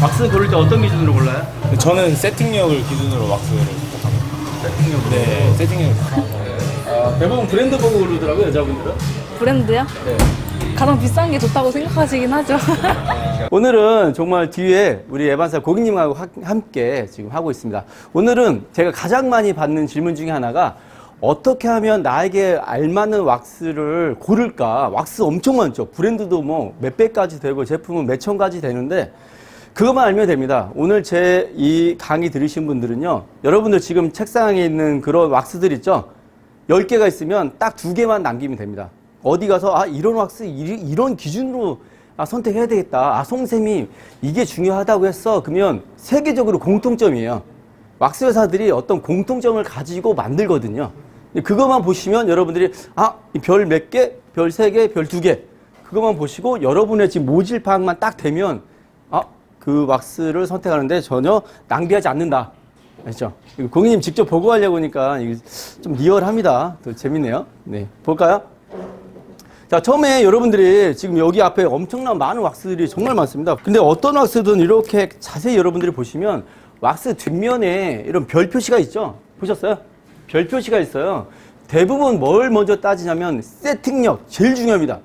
왁스 고를 때 어떤 기준으로 골라요? 저는 세팅력을 기준으로 왁스를 선택합니다. 세팅력. 네, 세팅력이 대부분 브랜드 보고 고르더라고요, 여자분들은. 브랜드요? 네. 가장 비싼 게 좋다고 생각하시긴 하죠. 오늘은 정말 뒤에 우리 에반사 고객님하고 함께 지금 하고 있습니다. 오늘은 제가 가장 많이 받는 질문 중에 하나가 어떻게 하면 나에게 알맞는 왁스를 고를까? 왁스 엄청 많죠. 브랜드도 뭐 몇백 가지 되고 제품은 몇천 가지 되는데 그것만 알면 됩니다. 오늘 제 이 강의 들으신 분들은요. 여러분들 지금 책상에 있는 그런 왁스들 있죠? 10개가 있으면 딱 2개만 남기면 됩니다. 어디 가서 아 이런 왁스 이런 기준으로 선택해야 되겠다. 송쌤이 이게 중요하다고 했어. 그러면 세계적으로 공통점이에요. 왁스 회사들이 어떤 공통점을 가지고 만들거든요. 그것만 보시면 여러분들이 별 몇 개, 별 3개, 별 2개 그것만 보시고 여러분의 지금 모질 파악만 딱 되면 그 왁스를 선택하는데 전혀 낭비하지 않는다. 알죠? 고객님 직접 보고 하려고 하니까 이게 좀 리얼합니다. 또 재밌네요. 네, 볼까요? 자, 처음에 여러분들이 지금 여기 앞에 엄청난 많은 왁스들이 정말 많습니다. 근데 어떤 왁스든 이렇게 자세히 여러분들이 보시면 왁스 뒷면에 이런 별 표시가 있죠? 보셨어요? 별 표시가 있어요. 대부분 뭘 먼저 따지냐면 세팅력, 제일 중요합니다.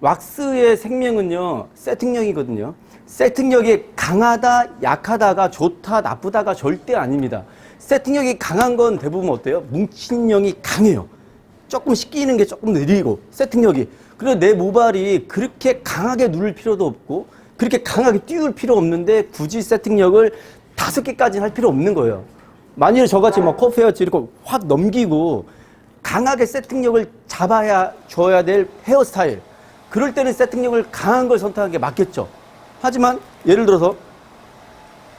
왁스의 생명은요, 세팅력이거든요. 세팅력이 강하다, 약하다가 좋다, 나쁘다가 절대 아닙니다. 세팅력이 강한 건 대부분 어때요? 뭉침력이 강해요. 조금 씻기는 게 조금 느리고 세팅력이. 그래서 내 모발이 그렇게 강하게 누를 필요도 없고 그렇게 강하게 띄울 필요 없는데 굳이 세팅력을 5개까지 할 필요 없는 거예요. 만일 저같이 막 커프헤어치 이렇게 확 넘기고 강하게 세팅력을 줘야 될 헤어스타일. 그럴 때는 세팅력을 강한 걸 선택하는 게 맞겠죠. 하지만 예를 들어서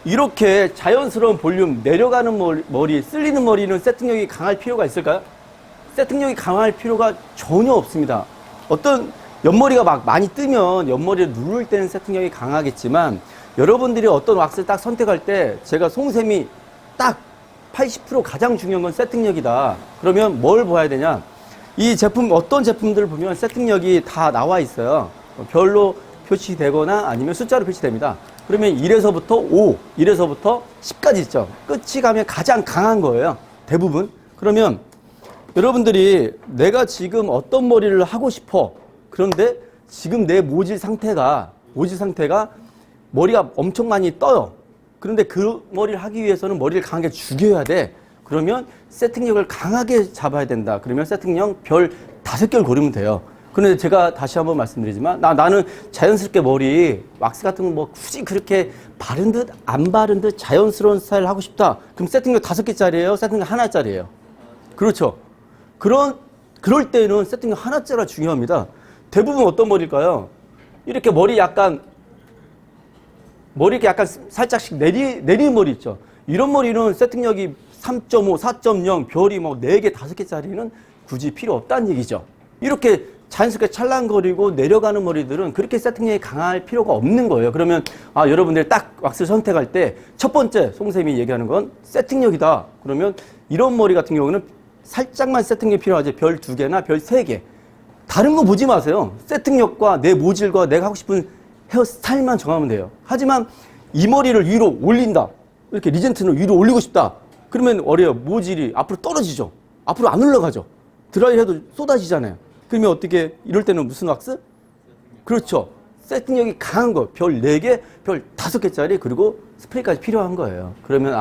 이렇게 자연스러운 볼륨, 내려가는 머리, 쓸리는 머리는 세팅력이 강할 필요가 있을까요? 세팅력이 강할 필요가 전혀 없습니다. 어떤 옆머리가 막 많이 뜨면 옆머리를 누를 때는 세팅력이 강하겠지만 여러분들이 어떤 왁스를 딱 선택할 때 제가 송쌤이 딱 80% 가장 중요한 건 세팅력이다. 그러면 뭘 봐야 되냐? 이 제품, 어떤 제품들을 보면 세팅력이 다 나와 있어요. 별로 표시되거나 아니면 숫자로 표시됩니다. 그러면 1에서부터 5, 1에서부터 10까지 있죠. 끝이 가면 가장 강한 거예요. 대부분. 그러면 여러분들이 내가 지금 어떤 머리를 하고 싶어. 그런데 지금 내 모질 상태가 머리가 엄청 많이 떠요. 그런데 그 머리를 하기 위해서는 머리를 강하게 죽여야 돼. 그러면 세팅력을 강하게 잡아야 된다. 그러면 세팅력 별 5개를 고르면 돼요. 그런데 제가 다시 한번 말씀드리지만 나는 자연스럽게 머리 왁스 같은 거 뭐 굳이 그렇게 바른 듯 안 바른 듯 자연스러운 스타일을 하고 싶다. 그럼 세팅력 5개짜리예요? 세팅력 하나짜리예요? 그렇죠. 그럴 때는 세팅력 하나짜리가 중요합니다. 대부분 어떤 머리일까요? 이렇게 머리 약간 살짝씩 내리는 머리 있죠. 이런 머리는 세팅력이 3.5, 4.0, 별이 뭐 4개, 5개짜리는 굳이 필요 없다는 얘기죠. 이렇게 자연스럽게 찰랑거리고 내려가는 머리들은 그렇게 세팅력이 강할 필요가 없는 거예요. 그러면 여러분들 딱 왁스를 선택할 때 첫 번째 송쌤이 얘기하는 건 세팅력이다. 그러면 이런 머리 같은 경우는 살짝만 세팅력이 필요하지 별 2개나 별 3개. 다른 거 보지 마세요. 세팅력과 내 모질과 내가 하고 싶은 헤어스타일만 정하면 돼요. 하지만 이 머리를 위로 올린다. 이렇게 리젠트는 위로 올리고 싶다. 그러면 어려요. 모질이 앞으로 떨어지죠. 앞으로 안 올라가죠. 드라이 해도 쏟아지잖아요. 그러면 어떻게 이럴 때는 무슨 왁스? 그렇죠. 세팅력이 강한 거. 별 4개, 별 5개짜리 그리고 스프레이까지 필요한 거예요. 그러면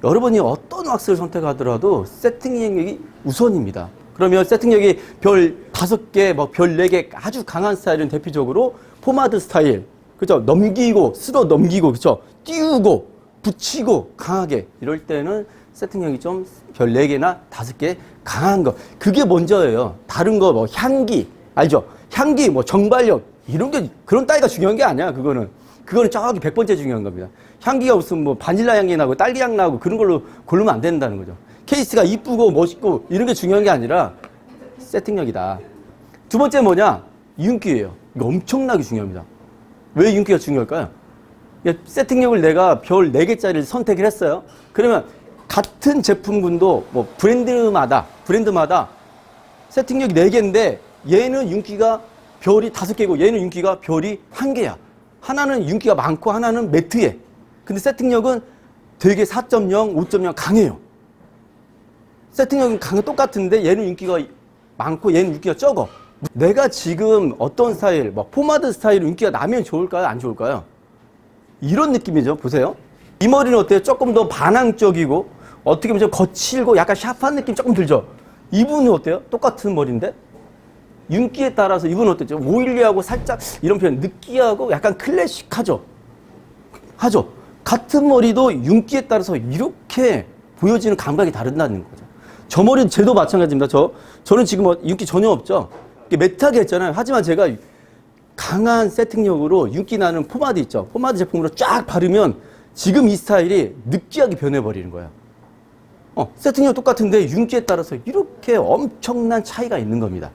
여러분이 어떤 왁스를 선택하더라도 세팅력이 우선입니다. 그러면 세팅력이 별 5개, 별 4개 아주 강한 스타일은 대표적으로 포마드 스타일. 그죠? 쓸어 넘기고, 그죠? 띄우고, 붙이고, 강하게. 이럴 때는 세팅력이 좀 별 4개나 5개 강한 거. 그게 먼저예요. 다른 거, 향기. 알죠? 향기, 정발력. 이런 게, 그런 따위가 중요한 게 아니야, 그거는. 그거는 저기 100번째 중요한 겁니다. 향기가 무슨 바닐라 향기 나고 딸기 향 나고 그런 걸로 고르면 안 된다는 거죠. 케이스가 이쁘고 멋있고 이런 게 중요한 게 아니라 세팅력이다. 두 번째 뭐냐? 윤기예요. 이거 엄청나게 중요합니다. 왜 윤기가 중요할까요? 세팅력을 내가 별 4개짜리를 선택을 했어요. 그러면 같은 제품군도 브랜드마다 세팅력이 4개인데 얘는 윤기가 별이 5개고 얘는 윤기가 별이 1개야. 하나는 윤기가 많고 하나는 매트해. 근데 세팅력은 되게 4.0, 5.0 강해요. 세팅력은 똑같은데 얘는 윤기가 많고 얘는 윤기가 적어. 내가 지금 어떤 스타일, 뭐 포마드 스타일 윤기가 나면 좋을까요? 안 좋을까요? 이런 느낌이죠. 보세요. 이 머리는 어때요? 조금 더 반항적이고 어떻게 보면 좀 거칠고 약간 샤프한 느낌 조금 들죠? 이분은 어때요? 똑같은 머리인데? 윤기에 따라서 이분은 어때요? 오일리하고 살짝 이런 표현 느끼하고 약간 클래식하죠? 하죠? 같은 머리도 윤기에 따라서 이렇게 보여지는 감각이 다르다는 거죠. 저 머리는 쟤도 마찬가지입니다. 저는 지금 윤기 전혀 없죠? 매트하게 했잖아요. 하지만 제가 강한 세팅력으로 윤기 나는 포마드 있죠? 포마드 제품으로 쫙 바르면 지금 이 스타일이 느끼하게 변해버리는 거예요. 세팅력 똑같은데 윤기에 따라서 이렇게 엄청난 차이가 있는 겁니다.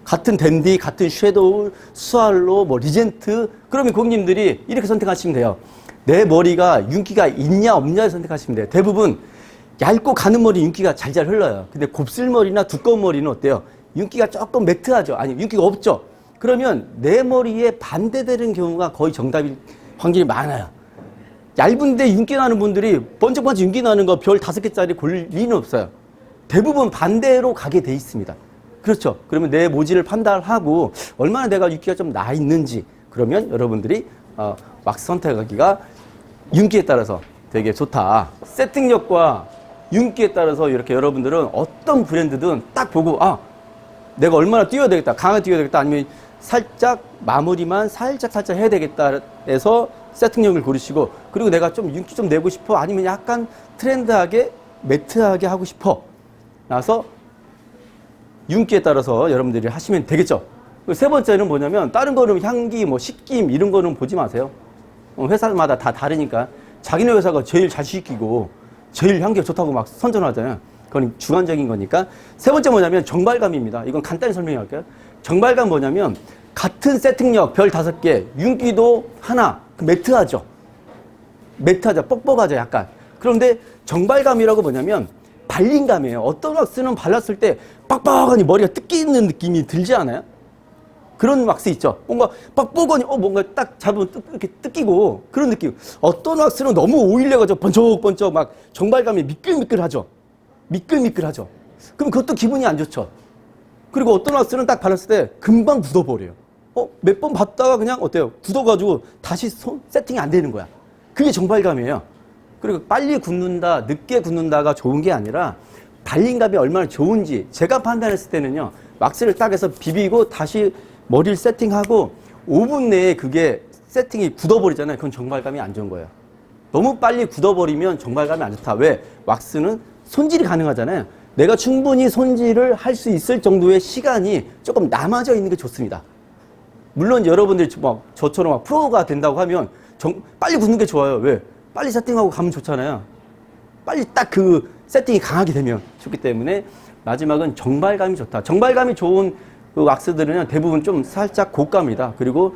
같은 댄디, 같은 섀도우, 스왈로, 뭐 리젠트. 그러면 고객님들이 이렇게 선택하시면 돼요. 내 머리가 윤기가 있냐 없냐를 선택하시면 돼요. 대부분 얇고 가는 머리 윤기가 잘잘 흘러요. 근데 곱슬머리나 두꺼운 머리는 어때요? 윤기가 조금 매트하죠. 아니 윤기가 없죠. 그러면 내 머리에 반대되는 경우가 거의 정답일 확률이 많아요. 얇은데 윤기 나는 분들이 번쩍번쩍 윤기 나는 거 별 5개짜리 고를 리는 없어요. 대부분 반대로 가게 돼 있습니다. 그렇죠. 그러면 내 모질을 판단하고 얼마나 내가 윤기가 좀 나 있는지 그러면 여러분들이 왁스 선택하기가 윤기에 따라서 되게 좋다. 세팅력과 윤기에 따라서 이렇게 여러분들은 어떤 브랜드든 딱 보고 내가 얼마나 뛰어야 되겠다. 강하게 뛰어야 되겠다. 아니면 살짝 마무리만 살짝 해야 되겠다 해서 세팅력을 고르시고 그리고 내가 좀 윤기 좀 내고 싶어. 아니면 약간 트렌드하게 매트하게 하고 싶어. 나서 윤기에 따라서 여러분들이 하시면 되겠죠. 세 번째는 뭐냐면 다른 거는 향기, 뭐 식김 이런 거는 보지 마세요. 회사마다 다 다르니까 자기네 회사가 제일 잘 시키고 제일 향기가 좋다고 막 선전하잖아요. 그건 주관적인 거니까. 세 번째 뭐냐면 정발감입니다. 이건 간단히 설명할게요. 정발감 뭐냐면 같은 세팅력 별 5개, 윤기도 하나, 매트하죠. 매트하죠. 뻑뻑하죠. 약간. 그런데 정발감이라고 뭐냐면 발림감이에요. 어떤 왁스는 발랐을 때 빡빡하니 머리가 뜯기는 느낌이 들지 않아요? 그런 왁스 있죠. 뭔가 빡빡하니 뭔가 딱 잡으면 이렇게 뜯기고 그런 느낌. 어떤 왁스는 너무 오일해가지고 번쩍번쩍 막 정발감이 미끌미끌하죠. 미끌미끌하죠. 그럼 그것도 기분이 안 좋죠. 그리고 어떤 왁스는 딱 발랐을 때 금방 굳어버려요. 몇 번 봤다가 그냥 어때요? 굳어가지고 다시 세팅이 안 되는 거야. 그게 정발감이에요. 그리고 빨리 굳는다, 늦게 굳는다가 좋은 게 아니라 발림감이 얼마나 좋은지 제가 판단했을 때는요. 왁스를 딱 해서 비비고 다시 머리를 세팅하고 5분 내에 그게 세팅이 굳어버리잖아요. 그건 정발감이 안 좋은 거예요. 너무 빨리 굳어버리면 정발감이 안 좋다. 왜? 왁스는 손질이 가능하잖아요. 내가 충분히 손질을 할 수 있을 정도의 시간이 조금 남아져 있는 게 좋습니다. 물론 여러분들이 저처럼 프로가 된다고 하면 빨리 굳는 게 좋아요. 왜? 빨리 세팅하고 가면 좋잖아요. 빨리 딱 그 세팅이 강하게 되면 좋기 때문에 마지막은 정발감이 좋다. 정발감이 좋은 그 왁스들은 대부분 좀 살짝 고가입니다. 그리고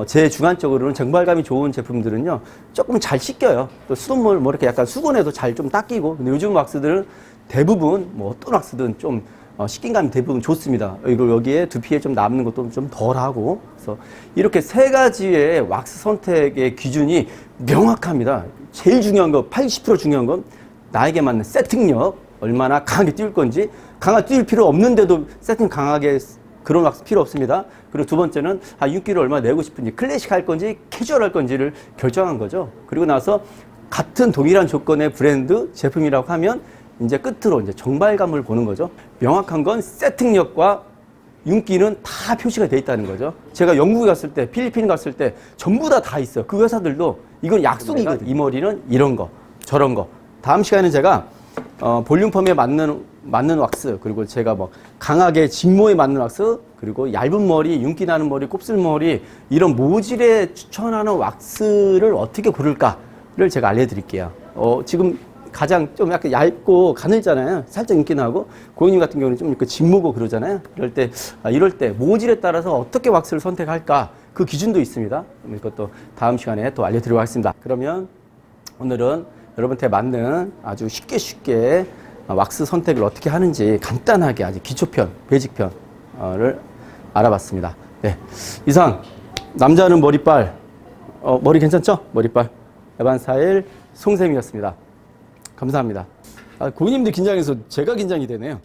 제 주관적으로는 정발감이 좋은 제품들은요 조금 잘 씻겨요. 또 수돗물 뭐 이렇게 약간 수건에도 잘 좀 닦이고. 근데 요즘 왁스들은 대부분 뭐 어떤 왁스든 좀 식긴감이 대부분 좋습니다. 그리고 여기에 두피에 좀 남는 것도 좀 덜하고. 그래서 이렇게 세 가지의 왁스 선택의 기준이 명확합니다. 제일 중요한 거, 80% 중요한 건 나에게 맞는 세팅력, 얼마나 강하게 띄울 건지. 강하게 띄울 필요 없는데도 세팅 강하게 그런 왁스 필요 없습니다. 그리고 두 번째는 윤기를 얼마나 내고 싶은지, 클래식 할 건지 캐주얼 할 건지를 결정한 거죠. 그리고 나서 같은 동일한 조건의 브랜드 제품이라고 하면 이제 끝으로 이제 정발감을 보는 거죠. 명확한 건 세팅력과 윤기는 다 표시가 돼 있다는 거죠. 제가 영국에 갔을 때, 필리핀 갔을 때 전부 다 있어요. 그 회사들도 이건 약속이거든. 이 머리는 이런 거, 저런 거. 다음 시간에 제가 볼륨펌에 맞는 왁스, 그리고 제가 뭐 강하게 직모에 맞는 왁스, 그리고 얇은 머리, 윤기 나는 머리, 곱슬머리 이런 모질에 추천하는 왁스를 어떻게 고를까를 제가 알려드릴게요. 지금 가장 좀 약간 얇고 가늘잖아요. 살짝 윤기 나고. 고객님 같은 경우는 좀 이렇게 직모고 그러잖아요. 이럴 때 모질에 따라서 어떻게 왁스를 선택할까 그 기준도 있습니다. 이것도 다음 시간에 또 알려드리도록 하겠습니다. 그러면 오늘은 여러분한테 맞는 아주 쉽게 왁스 선택을 어떻게 하는지 간단하게 아주 기초편, 베이직편을 알아봤습니다. 네. 이상 남자는 머리빨, 머리 괜찮죠? 머리빨. 에반사일 송쌤이었습니다. 감사합니다. 고객님들 긴장해서 제가 긴장이 되네요.